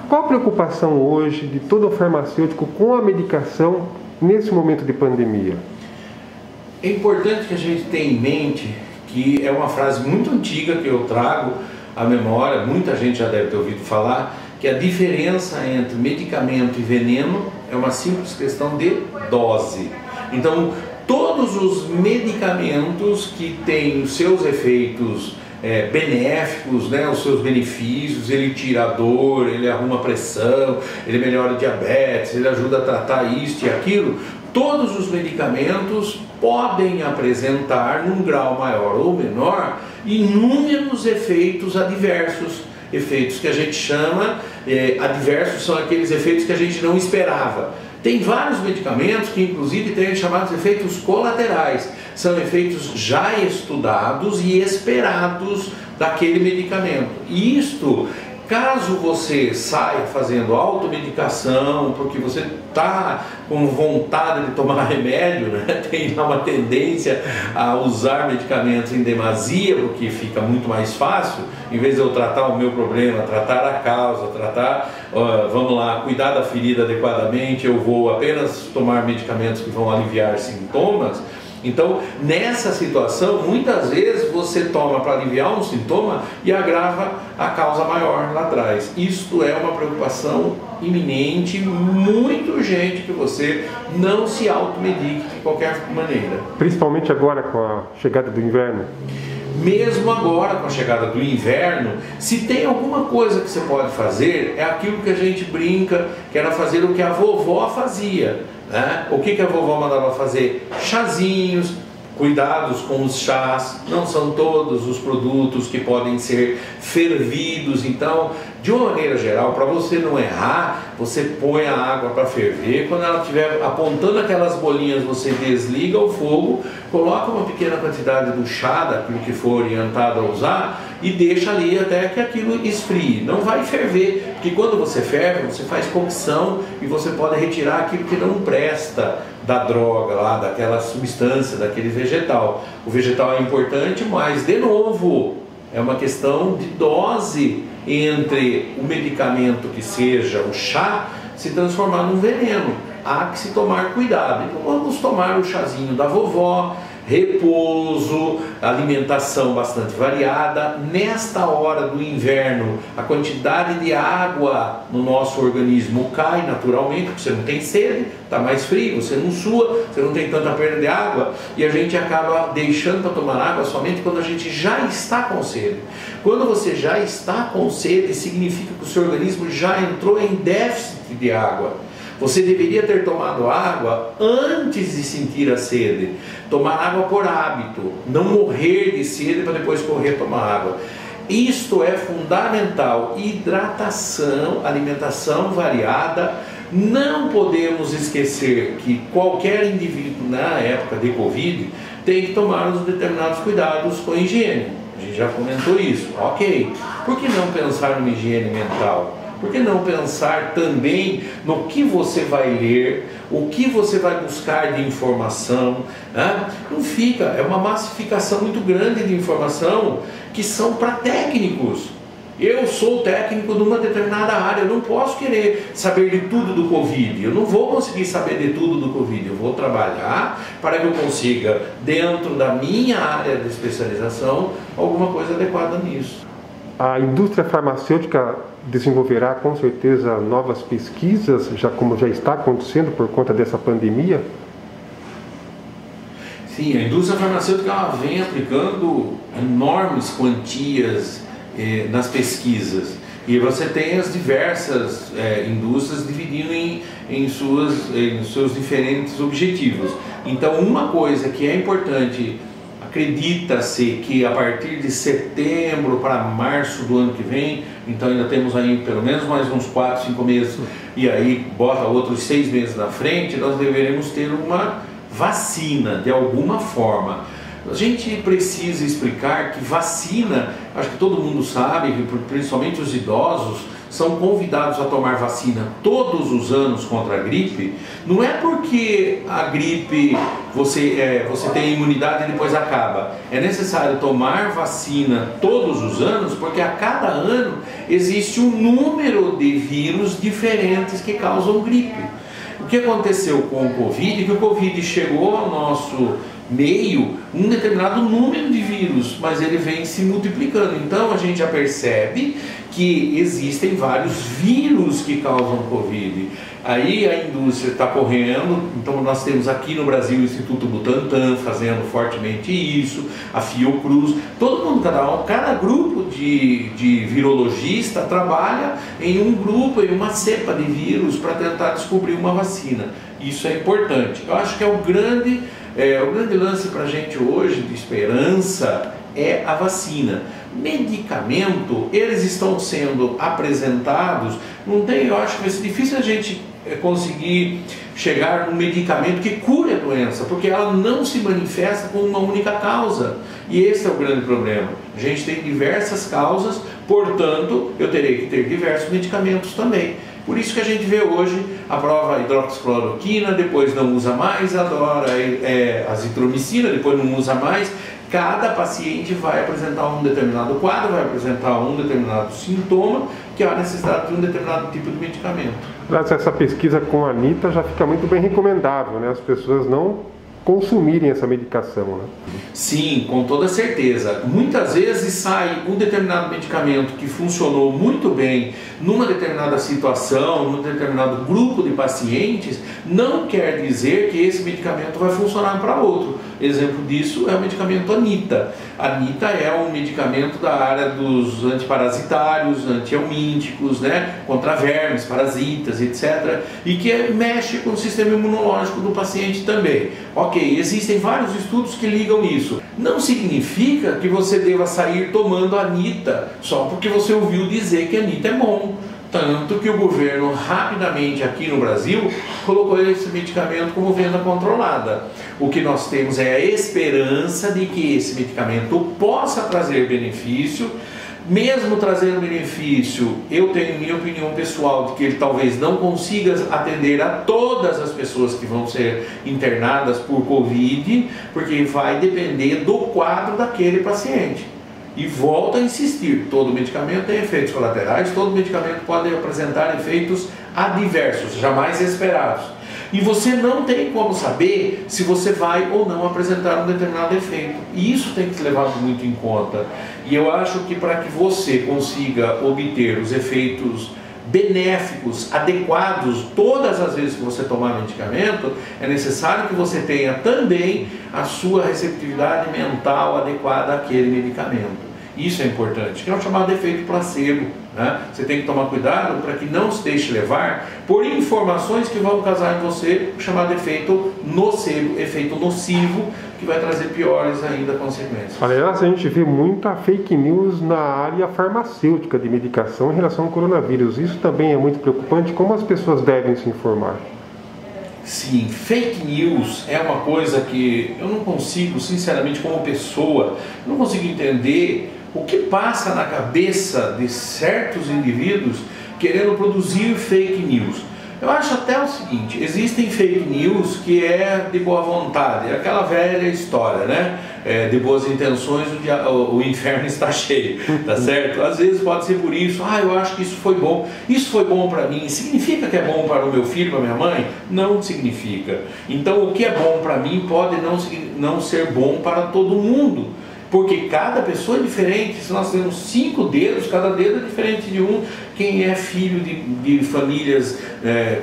Qual a preocupação hoje de todo farmacêutico com a medicação nesse momento de pandemia? É importante que a gente tenha em mente que é uma frase muito antiga que eu trago à memória, muita gente já deve ter ouvido falar, que a diferença entre medicamento e veneno é uma simples questão de dose. Então, todos os medicamentos que têm os seus efeitos benéficos, né, os seus benefícios, ele tira a dor, ele arruma a pressão, ele melhora o diabetes, ele ajuda a tratar isso e aquilo, todos os medicamentos podem apresentar, num grau maior ou menor, inúmeros efeitos adversos. Efeitos que a gente chama, adversos são aqueles efeitos que a gente não esperava. Tem vários medicamentos que inclusive têm chamados efeitos colaterais. São efeitos já estudados e esperados daquele medicamento. E isto, caso você saia fazendo automedicação, porque você está com vontade de tomar remédio, né? Tem uma tendência a usar medicamentos em demasia, porque fica muito mais fácil, em vez de eu tratar o meu problema, tratar a causa, vamos lá, cuidar da ferida adequadamente, eu vou apenas tomar medicamentos que vão aliviar sintomas. Então, nessa situação, muitas vezes você toma para aliviar um sintoma e agrava a causa maior lá atrás. Isto é uma preocupação iminente, muito urgente, que você não se automedique de qualquer maneira. Principalmente agora com a chegada do inverno. Mesmo agora com a chegada do inverno, se tem alguma coisa que você pode fazer, é aquilo que a gente brinca, que era fazer o que a vovó fazia, né? O que a vovó mandava fazer? Chazinhos, cuidados com os chás, não são todos os produtos que podem ser fervidos. Então, de uma maneira geral, para você não errar, você põe a água para ferver, quando ela estiver apontando aquelas bolinhas, você desliga o fogo, coloca uma pequena quantidade do chá, daquilo que for orientado a usar, e deixa ali até que aquilo esfrie. Não vai ferver, porque quando você ferve, você faz cocção e você pode retirar aquilo que não presta da droga lá, daquela substância, daquele vegetal. O vegetal é importante, mas de novo, é uma questão de dose entre o medicamento que seja o chá se transformar num veneno. Há que se tomar cuidado. Então vamos tomar o chazinho da vovó, repouso, alimentação bastante variada. Nesta hora do inverno, a quantidade de água no nosso organismo cai naturalmente, porque você não tem sede, está mais frio, você não sua, você não tem tanta perda de água, e a gente acaba deixando para tomar água somente quando a gente já está com sede. Quando você já está com sede, significa que o seu organismo já entrou em déficit de água. Você deveria ter tomado água antes de sentir a sede. Tomar água por hábito, não morrer de sede para depois correr tomar água. Isto é fundamental. Hidratação, alimentação variada. Não podemos esquecer que qualquer indivíduo na época de Covid tem que tomar os determinados cuidados com a higiene. A gente já comentou isso. Ok. Por que não pensar numa higiene mental? Por que não pensar também no que você vai ler, o que você vai buscar de informação, né? Não fica, é uma massificação muito grande de informação que são para técnicos. Eu sou técnico de uma determinada área, eu não posso querer saber de tudo do Covid, eu não vou conseguir saber de tudo do Covid, eu vou trabalhar para que eu consiga, dentro da minha área de especialização, alguma coisa adequada nisso. A indústria farmacêutica desenvolverá com certeza novas pesquisas, como já está acontecendo por conta dessa pandemia? Sim, a indústria farmacêutica ela vem aplicando enormes quantias nas pesquisas. E você tem as diversas indústrias dividindo em seus diferentes objetivos. Então, uma coisa que é importante, acredita-se que a partir de setembro para março do ano que vem, então ainda temos aí pelo menos mais uns 4, 5 meses, e aí bota outros 6 meses na frente, nós deveremos ter uma vacina de alguma forma. A gente precisa explicar que vacina, acho que todo mundo sabe, principalmente os idosos, são convidados a tomar vacina todos os anos contra a gripe, não é porque a gripe você tem imunidade e depois acaba. É necessário tomar vacina todos os anos porque a cada ano existe um número de vírus diferentes que causam gripe. O que aconteceu com o Covid? Que o Covid chegou ao nosso meio um determinado número de vírus, mas ele vem se multiplicando. Então a gente já percebe que existem vários vírus que causam Covid. Aí a indústria está correndo, então nós temos aqui no Brasil o Instituto Butantan fazendo fortemente isso, a Fiocruz, todo mundo, cada grupo de virologista trabalha em um grupo, em uma cepa de vírus para tentar descobrir uma vacina. Isso é importante. Eu acho que o grande lance para a gente hoje de esperança é a vacina. Medicamento, eles estão sendo apresentados, eu acho que vai ser difícil a gente conseguir chegar num medicamento que cure a doença, porque ela não se manifesta com uma única causa, e esse é o grande problema. A gente tem diversas causas, portanto, eu terei que ter diversos medicamentos também. Por isso que a gente vê hoje, aprova a hidroxicloroquina, depois não usa mais, adora a azitromicina, depois não usa mais. Cada paciente vai apresentar um determinado quadro, vai apresentar um determinado sintoma, que é a necessidade de um determinado tipo de medicamento. Essa pesquisa com a Anitta já fica muito bem recomendável, né? As pessoas não consumirem essa medicação, né? Sim, com toda certeza. Muitas vezes sai um determinado medicamento que funcionou muito bem numa determinada situação, num determinado grupo de pacientes, não quer dizer que esse medicamento vai funcionar para outro. Exemplo disso é o medicamento Anitta. Anitta é um medicamento da área dos antiparasitários, antihelmínticos, né, contra vermes, parasitas, etc. E que mexe com o sistema imunológico do paciente também. Ok, existem vários estudos que ligam isso. Não significa que você deva sair tomando Anitta só porque você ouviu dizer que Anitta é bom. Tanto que o governo rapidamente aqui no Brasil colocou esse medicamento como venda controlada. O que nós temos é a esperança de que esse medicamento possa trazer benefício. Mesmo trazendo benefício, eu tenho minha opinião pessoal de que ele talvez não consiga atender a todas as pessoas que vão ser internadas por Covid, porque vai depender do quadro daquele paciente. E volto a insistir, todo medicamento tem efeitos colaterais, todo medicamento pode apresentar efeitos adversos, jamais esperados. E você não tem como saber se você vai ou não apresentar um determinado efeito. E isso tem que ser levado muito em conta. E eu acho que para que você consiga obter os efeitos benéficos, adequados, todas as vezes que você tomar medicamento, é necessário que você tenha também a sua receptividade mental adequada àquele medicamento. Isso é importante, que é o chamado efeito placebo, né? Você tem que tomar cuidado para que não se deixe levar por informações que vão causar em você o chamado efeito nocebo, efeito nocivo, que vai trazer piores ainda consequências. Aliás, a gente vê muita fake news na área farmacêutica de medicação em relação ao coronavírus. Isso também é muito preocupante. Como as pessoas devem se informar? Sim, fake news é uma coisa que eu não consigo, sinceramente, como pessoa, não consigo entender o que passa na cabeça de certos indivíduos querendo produzir fake news. Eu acho até o seguinte, existem fake news que é de boa vontade, é aquela velha história, né? De boas intenções o inferno está cheio, tá certo? Às vezes pode ser por isso, eu acho que isso foi bom para mim. Significa que é bom para o meu filho, para minha mãe? Não significa. Então o que é bom para mim pode não ser bom para todo mundo. Porque cada pessoa é diferente. Se nós temos 5 dedos, cada dedo é diferente de um. Quem é filho de famílias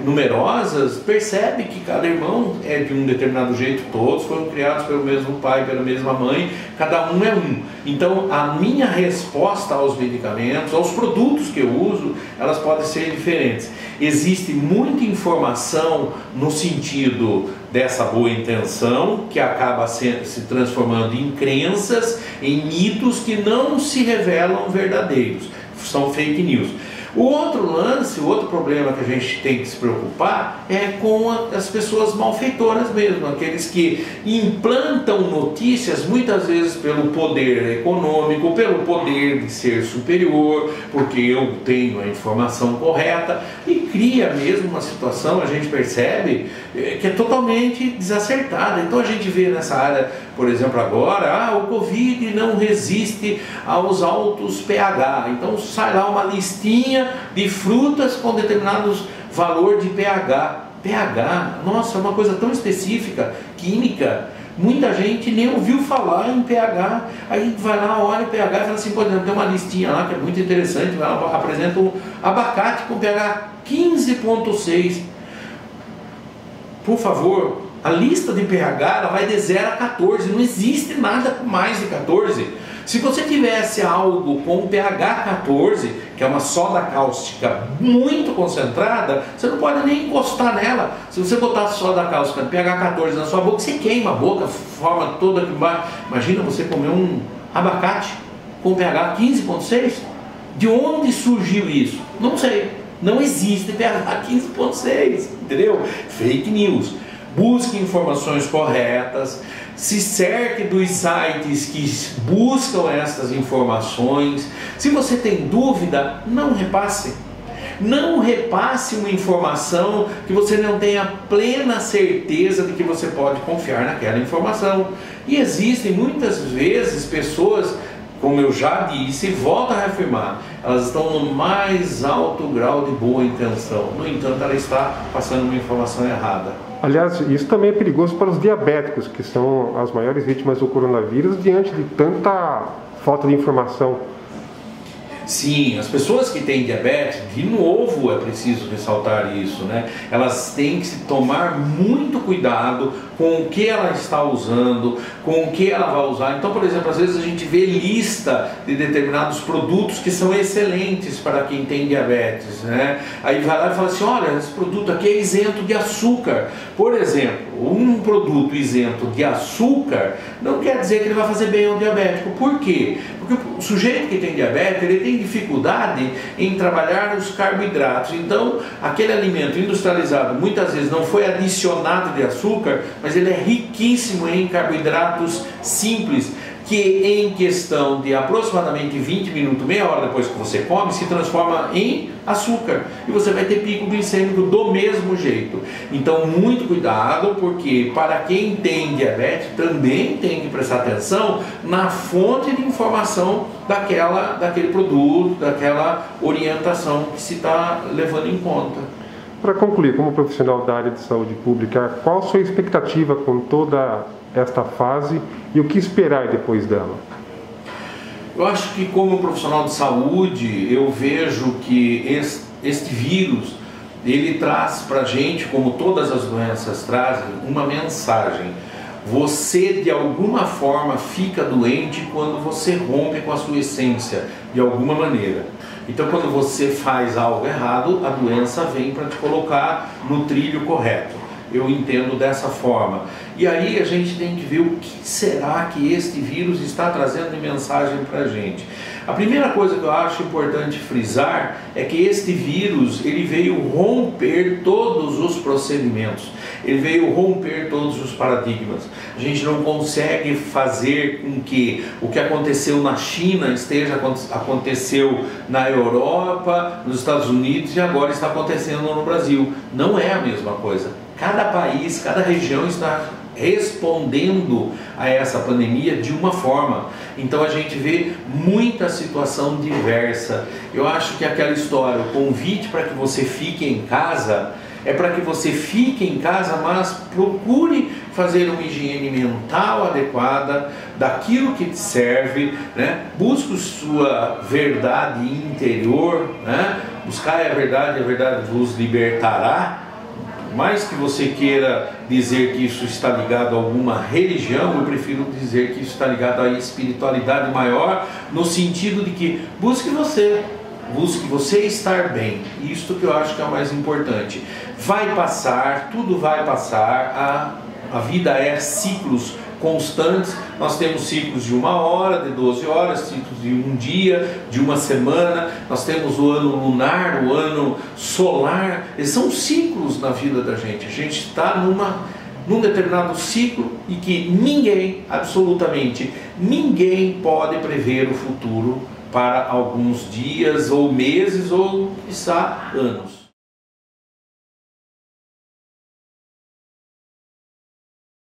numerosas percebe que cada irmão é de um determinado jeito. Todos foram criados pelo mesmo pai, pela mesma mãe. Cada um é um. Então a minha resposta aos medicamentos, aos produtos que eu uso, elas podem ser diferentes. Existe muita informação no sentido dessa boa intenção, que acaba se transformando em crenças, em mitos que não se revelam verdadeiros, são fake news. O outro lance, o outro problema que a gente tem que se preocupar é com as pessoas malfeitoras mesmo, aqueles que implantam notícias muitas vezes pelo poder econômico, pelo poder de ser superior, porque eu tenho a informação correta, e cria mesmo uma situação, a gente percebe, que é totalmente desacertada. Então a gente vê nessa área, por exemplo, agora, o Covid não resiste aos altos pH, então sai lá uma listinha de frutas com determinados valor de pH. pH, nossa, é uma coisa tão específica, química, muita gente nem ouviu falar em pH, aí vai lá, olha o pH e fala assim, por exemplo, tem uma listinha lá que é muito interessante, ela apresenta um abacate com pH 15,6. Por favor, a lista de pH ela vai de 0 a 14, não existe nada com mais de 14. Se você tivesse algo com pH 14, que é uma soda cáustica muito concentrada, você não pode nem encostar nela. Se você botar soda cáustica de pH 14 na sua boca, você queima a boca, forma toda aqui embaixo. Imagina você comer um abacate com pH 15,6? De onde surgiu isso? Não sei. Não existe pH 15,6, entendeu? Fake news. Busque informações corretas, se cerque dos sites que buscam essas informações. Se você tem dúvida, não repasse. Não repasse uma informação que você não tenha plena certeza de que você pode confiar naquela informação. E existem muitas vezes pessoas, como eu já disse e volto a reafirmar, elas estão no mais alto grau de boa intenção. No entanto, ela está passando uma informação errada. Aliás, isso também é perigoso para os diabéticos, que são as maiores vítimas do coronavírus, diante de tanta falta de informação. Sim, as pessoas que têm diabetes, de novo é preciso ressaltar isso, né? Elas têm que se tomar muito cuidado com o que ela está usando, com o que ela vai usar. Então, por exemplo, às vezes a gente vê lista de determinados produtos que são excelentes para quem tem diabetes, né? Aí vai lá e fala assim, olha, esse produto aqui é isento de açúcar. Por exemplo, um produto isento de açúcar não quer dizer que ele vai fazer bem ao diabético. Por quê? Porque o sujeito que tem diabetes, ele tem dificuldade em trabalhar os carboidratos. Então, aquele alimento industrializado muitas vezes não foi adicionado de açúcar, mas ele é riquíssimo em carboidratos simples, que em questão de aproximadamente 20 minutos, meia hora depois que você come, se transforma em açúcar. E você vai ter pico glicêmico do mesmo jeito. Então, muito cuidado, porque para quem tem diabetes, também tem que prestar atenção na fonte de informação daquele produto, daquela orientação que se está levando em conta. Para concluir, como profissional da área de saúde pública, qual a sua expectativa com toda esta fase e o que esperar depois dela? Eu acho que como profissional de saúde, eu vejo que este vírus, ele traz para a gente, como todas as doenças trazem, uma mensagem. Você de alguma forma fica doente quando você rompe com a sua essência, de alguma maneira. Então quando você faz algo errado, a doença vem para te colocar no trilho correto. Eu entendo dessa forma. E aí a gente tem que ver o que será que este vírus está trazendo de mensagem para a gente. A primeira coisa que eu acho importante frisar é que este vírus, ele veio romper todos os procedimentos. Ele veio romper todos os paradigmas. A gente não consegue fazer com que o que aconteceu na China aconteceu na Europa, nos Estados Unidos e agora está acontecendo no Brasil. Não é a mesma coisa. Cada país, cada região está respondendo a essa pandemia de uma forma. Então a gente vê muita situação diversa. Eu acho que aquela história, o convite para que você fique em casa, é para que você fique em casa, mas procure fazer uma higiene mental adequada daquilo que te serve, né? Busque sua verdade interior, né? Buscai a verdade vos libertará. Mais que você queira dizer que isso está ligado a alguma religião, eu prefiro dizer que isso está ligado à espiritualidade maior, no sentido de que busque você estar bem. Isto que eu acho que é o mais importante. Vai passar, tudo vai passar, a vida é ciclos constantes. Nós temos ciclos de 1 hora, de 12 horas, ciclos de um dia, de uma semana. Nós temos o ano lunar, o ano solar. Eles são ciclos na vida da gente. A gente está num determinado ciclo e que ninguém, absolutamente ninguém, pode prever o futuro para alguns dias ou meses ou, quiçá, anos.